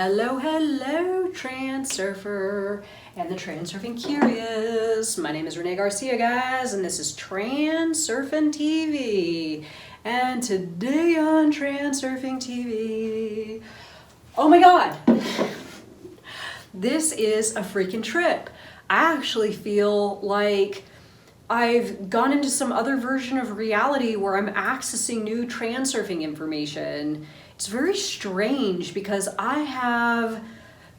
Hello, hello, Transurfer and the Transurfing Curious. My name is Renee Garcia, guys, and this is TransurfingTV. And today on TransurfingTV, oh my God, this is a freaking trip. I actually feel like I've gone into some other version of reality where I'm accessing new transurfing information. It's very strange because I have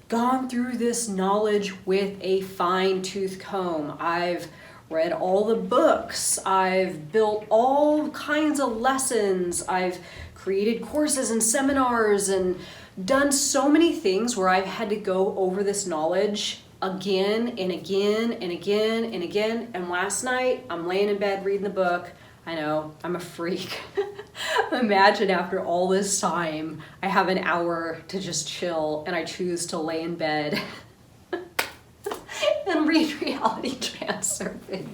gone through this knowledge with a fine-tooth comb. I've read all the books, I've built all kinds of lessons, I've created courses and seminars and done so many things where I've had to go over this knowledge again and again and again and again. And last night I'm laying in bed reading the book. I know, I'm a freak. Imagine after all this time, I have an hour to just chill and I choose to lay in bed and read Reality Transurfing.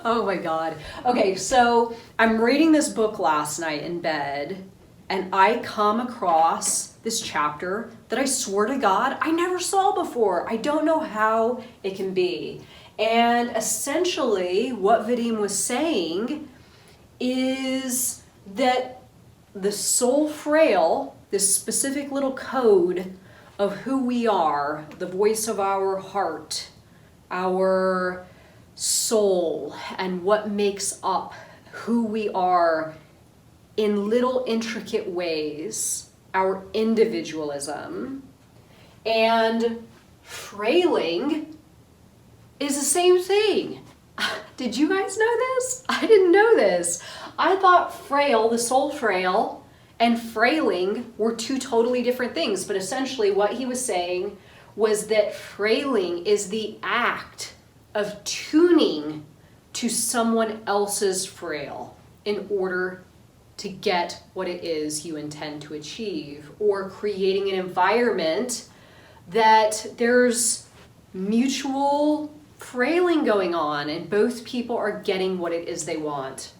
Oh my God. Okay, so I'm reading this book last night in bed and I come across this chapter that I swear to God, I never saw before. I don't know how it can be. And essentially what Vadim was saying is that the soul frail, this specific little code of who we are, the voice of our heart, our soul, and what makes up who we are in little intricate ways, our individualism, and frailing is the same thing. Did you guys know this? I didn't know this. I thought frail, the soul frail, and frailing were two totally different things, but essentially what he was saying was that frailing is the act of tuning to someone else's frail in order to get what it is you intend to achieve, or creating an environment that there's mutual frailing going on and both people are getting what it is they want.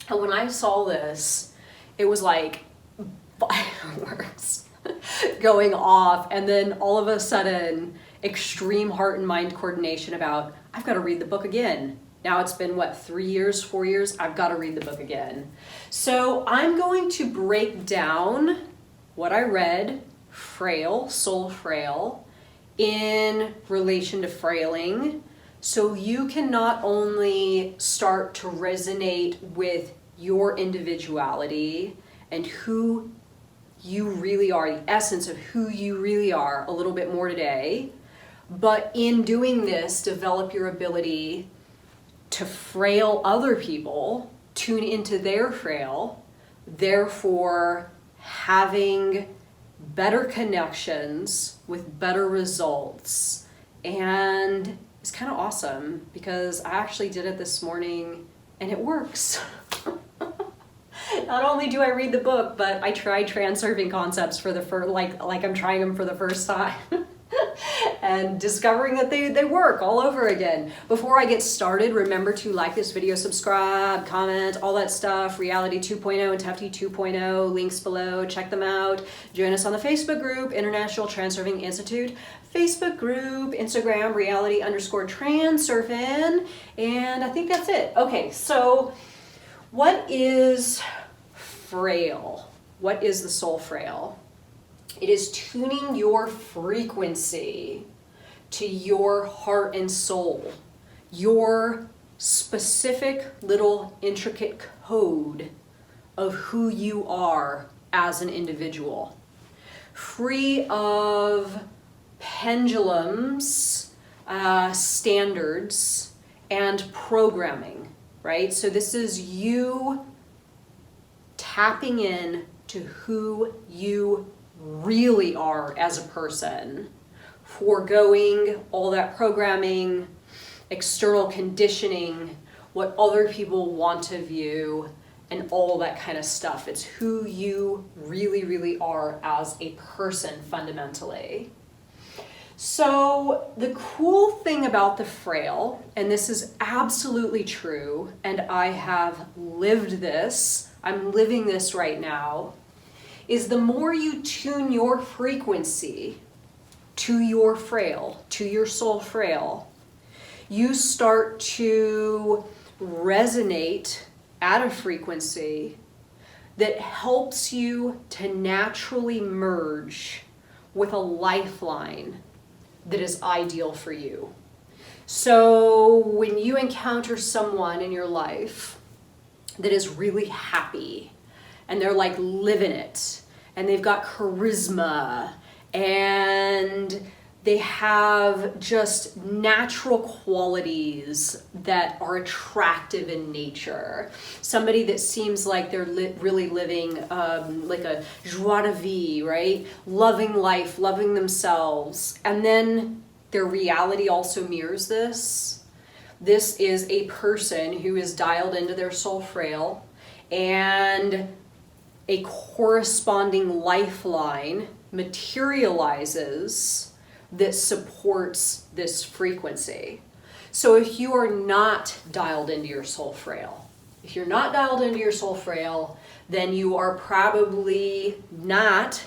And when I saw this, it was like fireworks going off, and then all of a sudden extreme heart and mind coordination about, I've got to read the book again. Now it's been, what, 3 years, 4 years? I've got to read the book again. So I'm going to break down what I read, frail, soul frail, in relation to frailing, so you can not only start to resonate with your individuality and who you really are, the essence of who you really are a little bit more today, but in doing this, develop your ability to frail other people, tune into their frail, therefore having better connections with better results. And it's kind of awesome because I actually did it this morning and it works. Not only do I read the book, but I tried transurfing concepts for the first, like I'm trying them for the first time. And discovering that they work all over again. Before I get started, remember to like this video, subscribe, comment, all that stuff. Reality 2.0 and Tefty 2.0, links below, check them out. Join us on the Facebook group, International Transurfing Institute, Facebook group, Instagram, reality_transurfing, and I think that's it. Okay, so what is frail? What is the soul frail? It is tuning your frequency to your heart and soul, your specific little intricate code of who you are as an individual, free of pendulums, standards, and programming, right? So this is you tapping in to who you really are as a person, foregoing all that programming, external conditioning, what other people want of you, and all that kind of stuff. It's who you really, really are as a person fundamentally. So the cool thing about the frail, and this is absolutely true, and I have lived this, I'm living this right now, is the more you tune your frequency to your soul frail, you start to resonate at a frequency that helps you to naturally merge with a lifeline that is ideal for you. So when you encounter someone in your life that is really happy and they're like living it and they've got charisma and they have just natural qualities that are attractive in nature. Somebody that seems like they're really living like a joie de vivre, right? Loving life, loving themselves. And then their reality also mirrors this. This is a person who is dialed into their soul frail, and a corresponding lifeline materializes that supports this frequency. So if you are not dialed into your soul frail, then you are probably not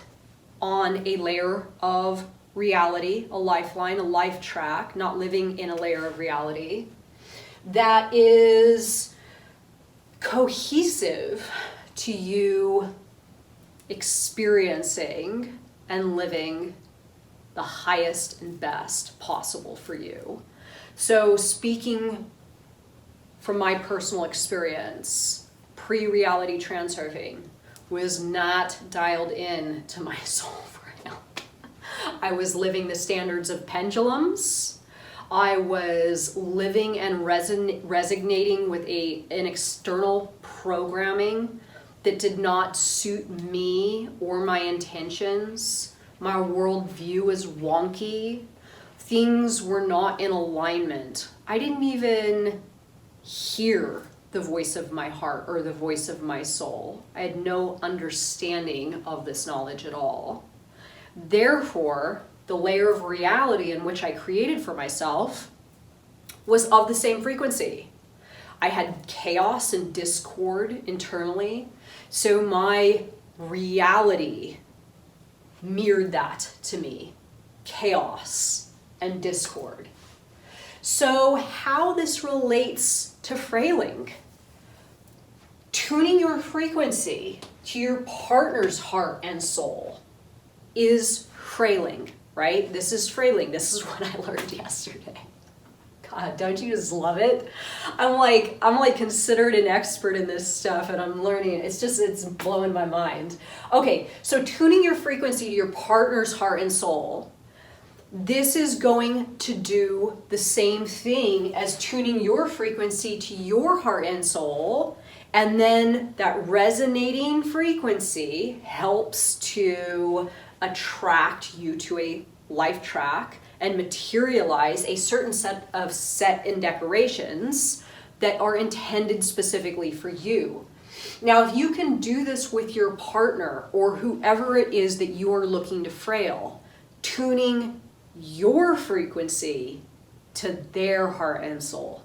on a layer of reality, a lifeline, a life track, not living in a layer of reality that is cohesive to you experiencing and living the highest and best possible for you. So speaking from my personal experience, pre-reality transurfing was not dialed in to my soul frail. I was living the standards of pendulums. I was living and resonating with an external programming that did not suit me or my intentions. My worldview was wonky. Things were not in alignment. I didn't even hear the voice of my heart or the voice of my soul. I had no understanding of this knowledge at all. Therefore, the layer of reality in which I created for myself was of the same frequency. I had chaos and discord internally, so my reality mirrored that to me, chaos and discord. So how this relates to frailing? Tuning your frequency to your partner's heart and soul is frailing, right? This is frailing. This is what I learned yesterday. God, don't you just love it? I'm like considered an expert in this stuff, and I'm learning. It's blowing my mind. Okay, so tuning your frequency to your partner's heart and soul, this is going to do the same thing as tuning your frequency to your heart and soul, and then that resonating frequency helps to attract you to a life track and materialize a certain set and decorations that are intended specifically for you. Now, if you can do this with your partner or whoever it is that you are looking to frail, tuning your frequency to their heart and soul.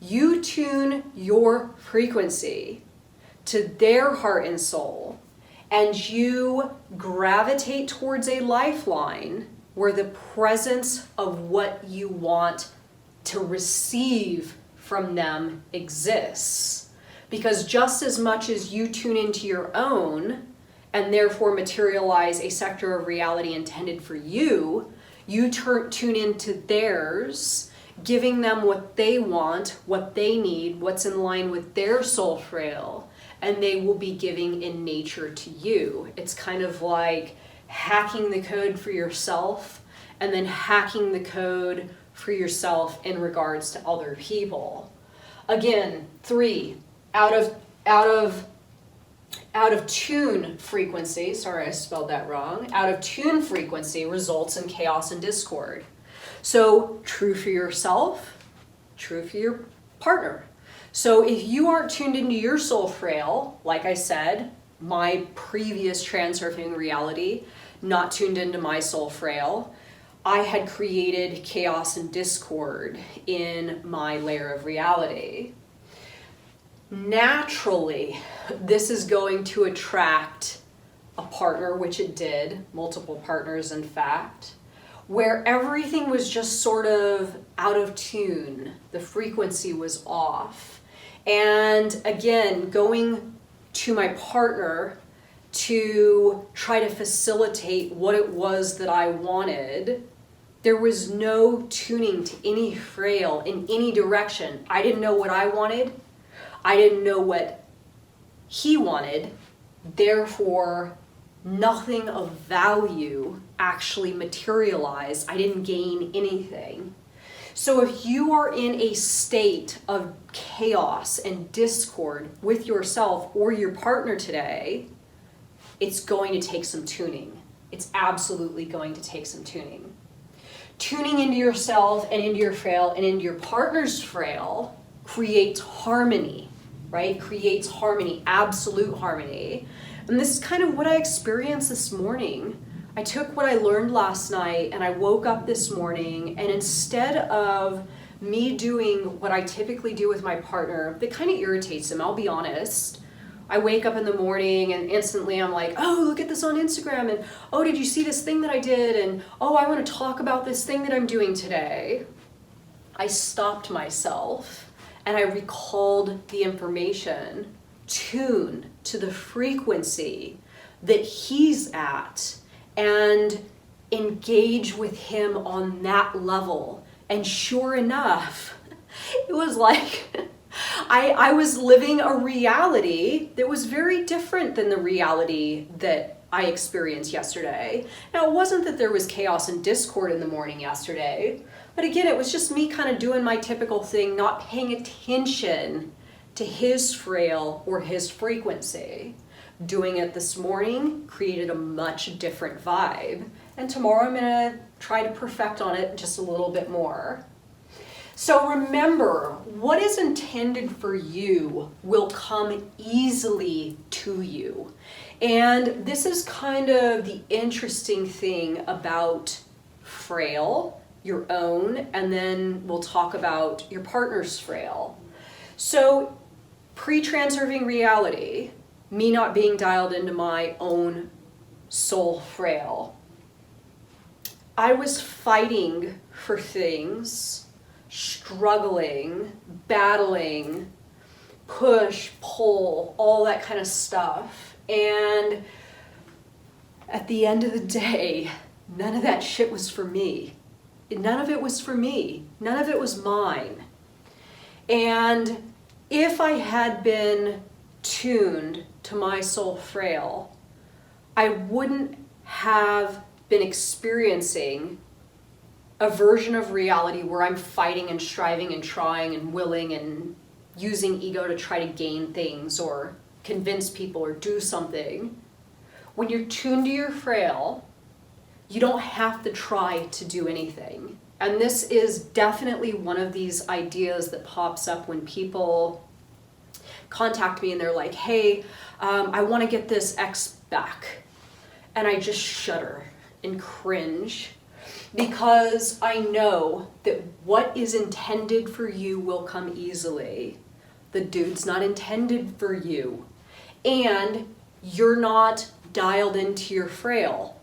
You tune your frequency to their heart and soul, and you gravitate towards a lifeline where the presence of what you want to receive from them exists. Because just as much as you tune into your own and therefore materialize a sector of reality intended for you, you tune into theirs, giving them what they want, what they need, what's in line with their soul frail, and they will be giving in nature to you. It's kind of like hacking the code for yourself and then hacking the code for yourself in regards to other people. Again, 3, out of tune frequency, sorry I spelled that wrong, out of tune frequency results in chaos and discord. So true for yourself, true for your partner. So if you aren't tuned into your soul frail, like I said, my previous transurfing reality, not tuned into my soul frail, I had created chaos and discord in my layer of reality. Naturally, this is going to attract a partner, which it did, multiple partners in fact, where everything was just sort of out of tune, the frequency was off. And again, going to my partner to try to facilitate what it was that I wanted, there was no tuning to any frail in any direction. I didn't know what I wanted. I didn't know what he wanted. Therefore, nothing of value actually materialized. I didn't gain anything. So if you are in a state of chaos and discord with yourself or your partner today, it's going to take some tuning. It's absolutely going to take some tuning. Tuning into yourself and into your frail and into your partner's frail creates harmony, right? Creates harmony, absolute harmony. And this is kind of what I experienced this morning. I took what I learned last night and I woke up this morning, and instead of me doing what I typically do with my partner, that kind of irritates him, I'll be honest. I wake up in the morning and instantly I'm like, oh, look at this on Instagram, and oh, did you see this thing that I did? And oh, I want to talk about this thing that I'm doing today. I stopped myself and I recalled the information, tune to the frequency that he's at, and engage with him on that level. And sure enough, it was like I was living a reality that was very different than the reality that I experienced yesterday. Now, it wasn't that there was chaos and discord in the morning yesterday, but again, it was just me kind of doing my typical thing, not paying attention to his frail or his frequency. Doing it this morning created a much different vibe, and tomorrow I'm going to try to perfect on it just a little bit more. So remember, what is intended for you will come easily to you. And this is kind of the interesting thing about frail, your own, and then we'll talk about your partner's frail. So pre-transurfing reality, me not being dialed into my own soul frail, I was fighting for things, struggling, battling, push, pull, all that kind of stuff. And at the end of the day, none of that shit was for me. None of it was for me. None of it was mine. And if I had been tuned to my soul frail, I wouldn't have been experiencing a version of reality where I'm fighting and striving and trying and willing and using ego to try to gain things or convince people or do something. When you're tuned to your frail, you don't have to try to do anything. And this is definitely one of these ideas that pops up when people contact me and they're like, hey, I want to get this ex back. And I just shudder and cringe, because I know that what is intended for you will come easily. The dude's not intended for you. And you're not dialed into your frail.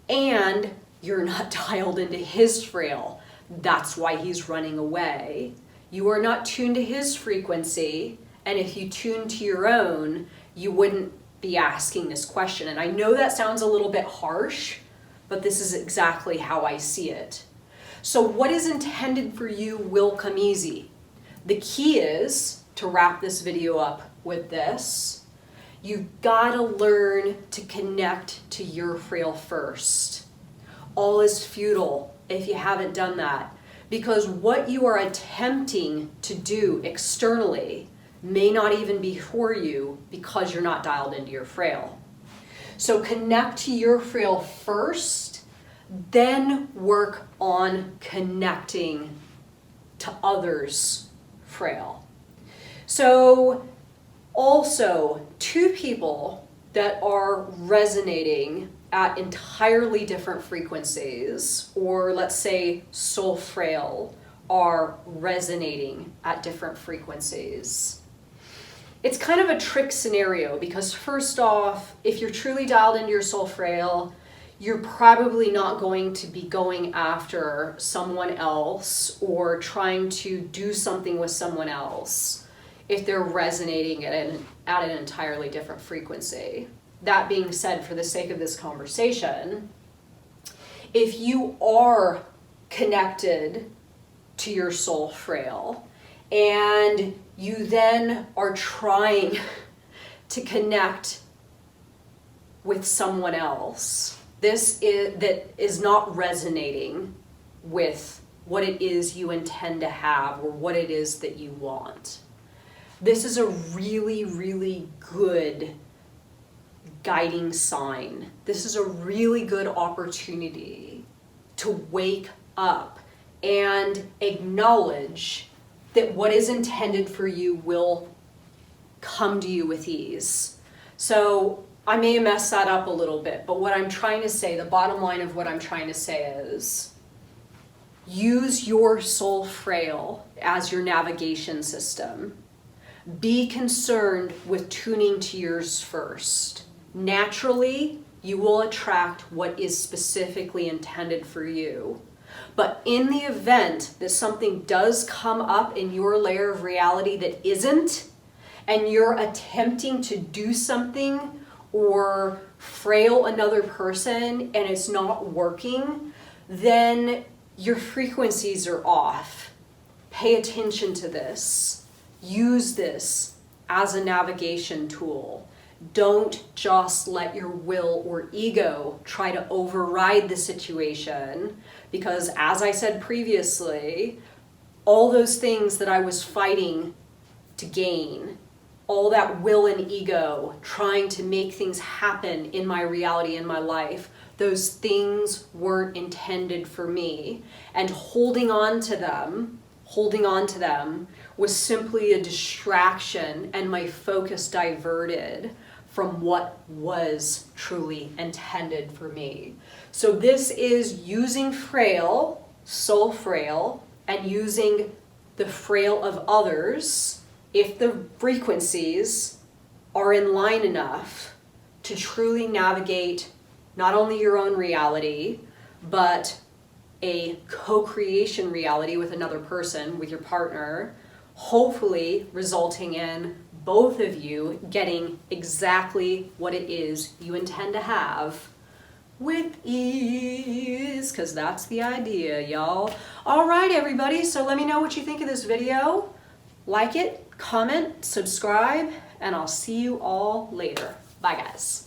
And you're not dialed into his frail. That's why he's running away. You are not tuned to his frequency. And if you tune to your own, you wouldn't be asking this question. And I know that sounds a little bit harsh, but this is exactly how I see it. So what is intended for you will come easy. The key is, to wrap this video up with this, you've got to learn to connect to your frail first. All is futile if you haven't done that, because what you are attempting to do externally may not even be for you because you're not dialed into your frail. So connect to your frail first, then work on connecting to others' frail. So also, two people that are resonating at entirely different frequencies, or let's say soul frail, are resonating at different frequencies. it's kind of a trick scenario, because first off, if you're truly dialed into your soul frail, you're probably not going to be going after someone else or trying to do something with someone else if they're resonating at an entirely different frequency. That being said, for the sake of this conversation, if you are connected to your soul frail and you then are trying to connect with someone else, that is not resonating with what it is you intend to have or what it is that you want. This is a really, really good guiding sign. This is a really good opportunity to wake up and acknowledge that what is intended for you will come to you with ease. So I may have messed that up a little bit, but what I'm trying to say, the bottom line of what I'm trying to say is, use your soul frail as your navigation system. Be concerned with tuning to yours first. Naturally, you will attract what is specifically intended for you. But in the event that something does come up in your layer of reality that isn't, and you're attempting to do something or frail another person and it's not working, then your frequencies are off. Pay attention to this. Use this as a navigation tool. Don't just let your will or ego try to override the situation, because as I said previously, all those things that I was fighting to gain, all that will and ego trying to make things happen in my reality, in my life, those things weren't intended for me. And holding on to them was simply a distraction and my focus diverted from what was truly intended for me. So this is using frail, soul frail, and using the frail of others if the frequencies are in line enough to truly navigate not only your own reality, but a co-creation reality with another person, with your partner, hopefully resulting in both of you getting exactly what it is you intend to have with ease, because that's the idea, y'all. All right, everybody, so let me know what you think of this video. Like it, comment, subscribe, and I'll see you all later. Bye, guys.